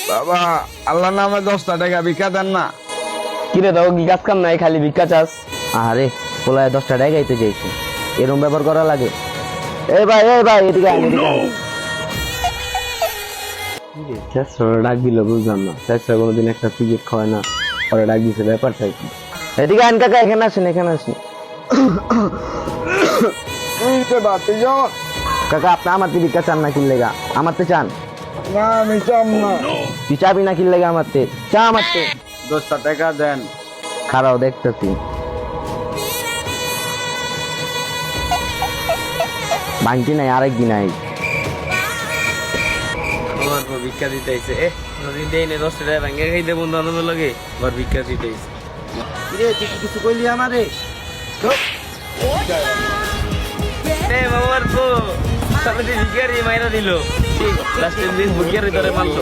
বাবা, আল্লাহ নামে 10টা টাকা ভিক্ষা দেন না। কিরে দাও কি কাজ কাম নাই, খালি ভিক্ষা চাস? আরে পোলায় 10টা টাকাই তো চাইছে, এরকম ব্যবহার করা লাগে? এই ভাই এদিকে আয়, এদিকে আয়। ডাক দিল বুঝলাম না, চেষ্টা কোনোদিন একটা সিগারেট খাওয়ায় না, পরে ডাক দিছে, ব্যাপারটা কি? এদিকে আন কাকা, এখানে আসেন, এখানে আসেন। কাকা আপনি আমার ভিক্ষা চান না কিনলেগা? আমার তো চান না, আমি চাম না। তুই চাবি না কিনলেগা? আমার চা, আমার 10টা টাকা দেন। খারাও দেখতেছি, ভাঙতি নাই, আরেকদিন আই। আমার ভিক্ষা দিতে আইছে, নদীন দেই না 10 টাকা ভাঙ্গে খাইতে বন্ধু বান্ধবের লগে আবার ভিক্ষা দিতে আইছে। কিছু কইলি আমারে? বাবার তো সামনে ভিক্ষারি মাইরা দিল, লাস্টের দিন ভিক্ষারি ধরে মারলো।